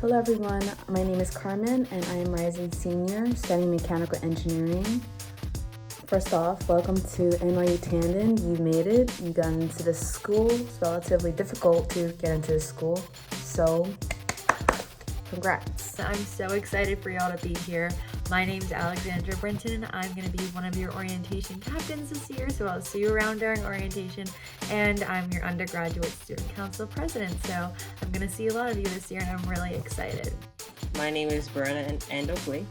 Hello everyone, my name is Carmen and I am rising senior studying mechanical engineering. First off, welcome to NYU Tandon. You made it. You got into the school. It's relatively difficult to get into the school, so congrats. I'm so excited for y'all to be here. My name's Alexandra Brinton. I'm going to be one of your orientation captains this year, so I'll see you around during orientation, and I'm your undergraduate student council president, so I'm going to see a lot of you this year, and I'm really excited. My name is Berna Ando Blake.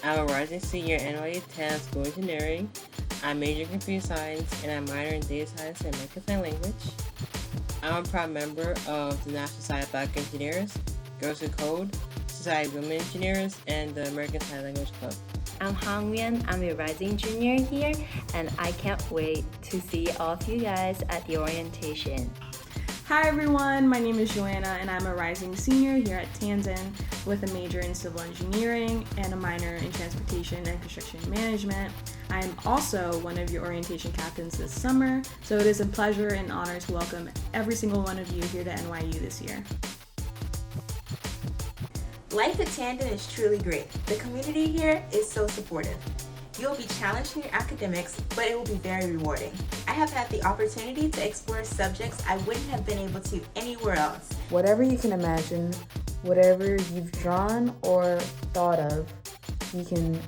I'm a rising senior at NYU Tandon School of Engineering. I major in computer science, and I minor in data science and American Sign Language. I'm a proud member of the National Society of Black Engineers, Girls Who Code, Society of Women Engineers, and the American Sign Language Club. I'm Hong Nguyen. I'm a rising junior here, and I can't wait to see all of you guys at the orientation. Hi everyone, my name is Joanna and I'm a rising senior here at Tandon with a major in civil engineering and a minor in transportation and construction management. I am also one of your orientation captains this summer, so it is a pleasure and honor to welcome every single one of you here to NYU this year. Life at Tandon is truly great. The community here is so supportive. You will be challenged in your academics, but it will be very rewarding. I have had the opportunity to explore subjects I wouldn't have been able to anywhere else. Whatever you can imagine, whatever you've drawn or thought of, you can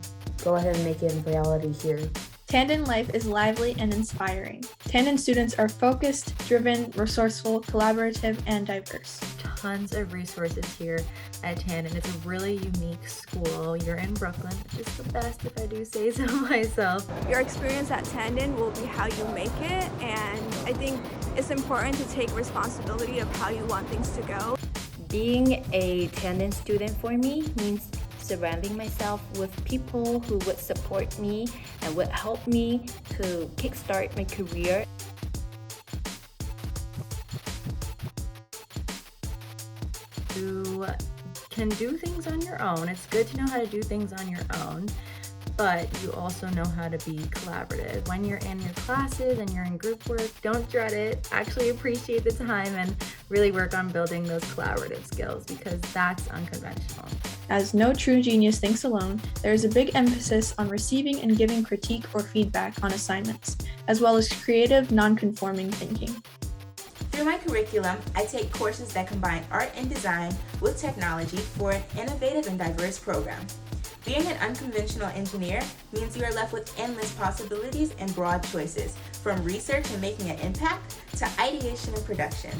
go ahead and make it a reality here. Tandon life is lively and inspiring. Tandon students are focused, driven, resourceful, collaborative, and diverse. Tons of resources here at Tandon. It's a really unique school. You're in Brooklyn, which is the best if I do say so myself. Your experience at Tandon will be how you make it, and I think it's important to take responsibility of how you want things to go. Being a Tandon student for me means surrounding myself with people who would support me and would help me to kickstart my career. You can do things on your own. It's good to know how to do things on your own, but you also know how to be collaborative. When you're in your classes and you're in group work, don't dread it. Actually appreciate the time and really work on building those collaborative skills because that's unconventional. As no true genius thinks alone, there is a big emphasis on receiving and giving critique or feedback on assignments, as well as creative, non-conforming thinking. Through my curriculum, I take courses that combine art and design with technology for an innovative and diverse program. Being an unconventional engineer means you are left with endless possibilities and broad choices, from research and making an impact to ideation and production.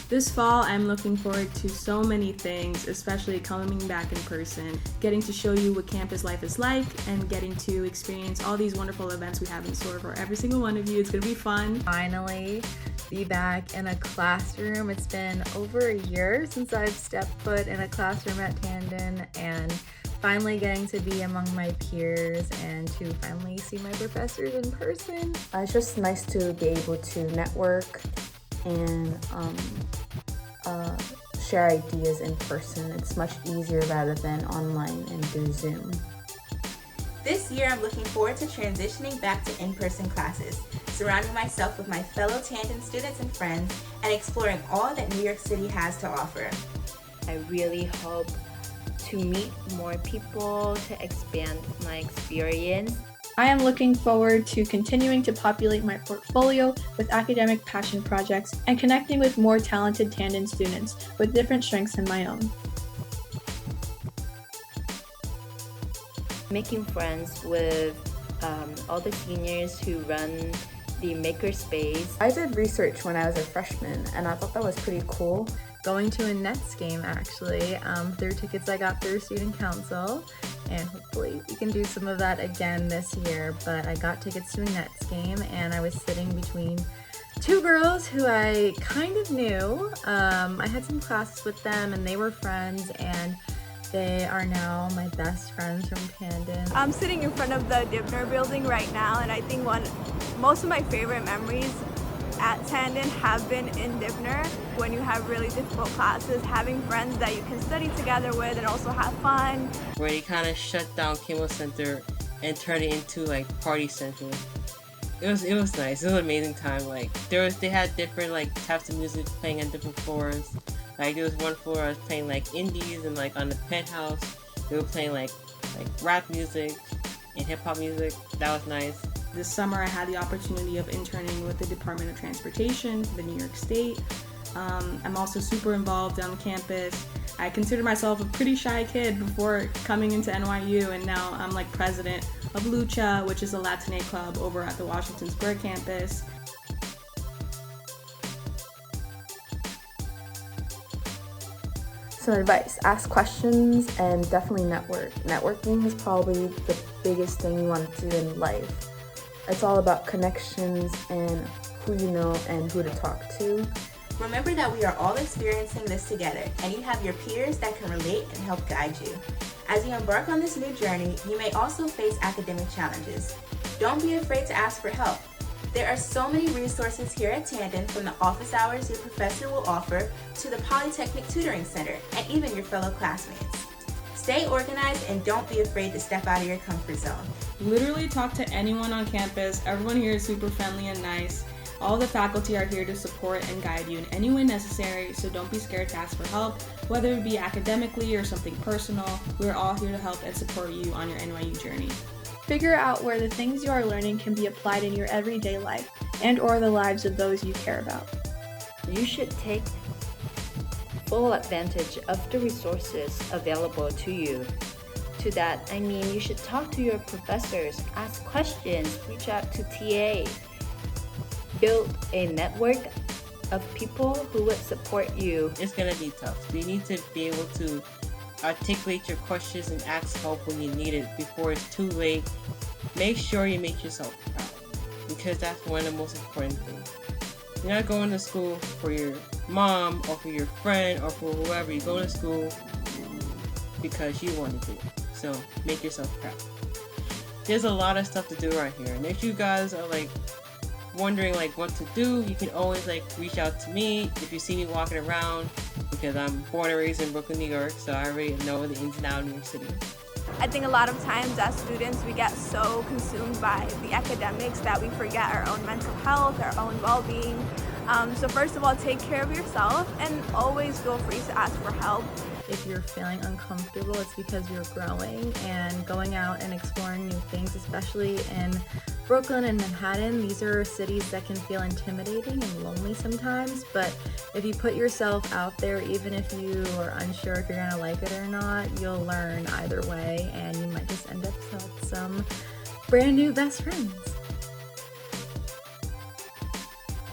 This fall, I'm looking forward to so many things, especially coming back in person, getting to show you what campus life is like, and getting to experience all these wonderful events we have in store for every single one of you. It's going to be fun. Finally, be back in a classroom. It's been over a year since I've stepped foot in a classroom at Tandon, and finally getting to be among my peers and to finally see my professors in person. It's just nice to be able to network and share ideas in person. It's much easier rather than online and through Zoom. This year, I'm looking forward to transitioning back to in-person classes, surrounding myself with my fellow Tandon students and friends, and exploring all that New York City has to offer. I really hope to meet more people to expand my experience. I am looking forward to continuing to populate my portfolio with academic passion projects and connecting with more talented Tandon students with different strengths than my own. Making friends with all the seniors who run the makerspace. I did research when I was a freshman and I thought that was pretty cool. Going to a Nets game actually, through tickets I got through student council, and hopefully we can do some of that again this year. But I got tickets to a Nets game and I was sitting between two girls who I kind of knew. I had some classes with them and they were friends, and they are now my best friends from Tandon. I'm sitting in front of the Dibner building right now, and I think most of my favorite memories at Tandon have been in Dibner. When you have really difficult classes, having friends that you can study together with and also have fun. Where they kind of shut down Kimmel Center and turned it into like Party Central. it was nice. It was an amazing time. Like they had different like types of music playing on different floors. Like there was one floor I was playing like indies, and like on the penthouse they were playing like rap music and hip hop music. That was nice. This summer I had the opportunity of interning with the Department of Transportation for the New York State. I'm also super involved on campus. I considered myself a pretty shy kid before coming into NYU, and now I'm like president of Lucha, which is a Latine club over at the Washington Square campus. Some advice: ask questions and definitely network. Networking is probably the biggest thing you want to do in life. It's all about connections and who you know and who to talk to. Remember that we are all experiencing this together, and you have your peers that can relate and help guide you. As you embark on this new journey, you may also face academic challenges. Don't be afraid to ask for help. There are so many resources here at Tandon, from the office hours your professor will offer to the Polytechnic Tutoring Center and even your fellow classmates. Stay organized and don't be afraid to step out of your comfort zone. Literally talk to anyone on campus. Everyone here is super friendly and nice. All the faculty are here to support and guide you in any way necessary, so don't be scared to ask for help, whether it be academically or something personal. We're all here to help and support you on your NYU journey. Figure out where the things you are learning can be applied in your everyday life and or the lives of those you care about. You should take full advantage of the resources available to you. To that, I mean you should talk to your professors, ask questions, reach out to TA. Build a network of people who would support you. It's gonna be tough. You need to be able to articulate your questions and ask help when you need it before it's too late. Make sure you make yourself proud, because that's one of the most important things. You're not going to school for your mom or for your friend or for whoever. You're going to school because you want to do it. So make yourself proud. There's a lot of stuff to do right here, and if you guys are like wondering like what to do, you can always like reach out to me if you see me walking around, because I'm born and raised in Brooklyn, New York, so I already know the ins and outs of New York City. I think a lot of times as students we get so consumed by the academics that we forget our own mental health, our own well-being. So first of all, take care of yourself and always feel free to ask for help. If you're feeling uncomfortable, it's because you're growing and going out and exploring new things, especially in Brooklyn and Manhattan. These are cities that can feel intimidating and lonely sometimes, but if you put yourself out there, even if you are unsure if you're gonna like it or not, you'll learn either way, and you might just end up with some brand new best friends.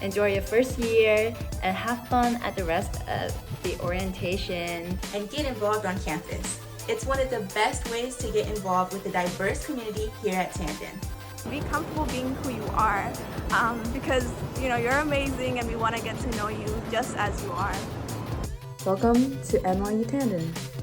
Enjoy your first year and have fun at the rest of the orientation. And get involved on campus. It's one of the best ways to get involved with the diverse community here at Tandon. Be comfortable being who you are, because you're amazing and we want to get to know you just as you are. Welcome to NYU Tandon.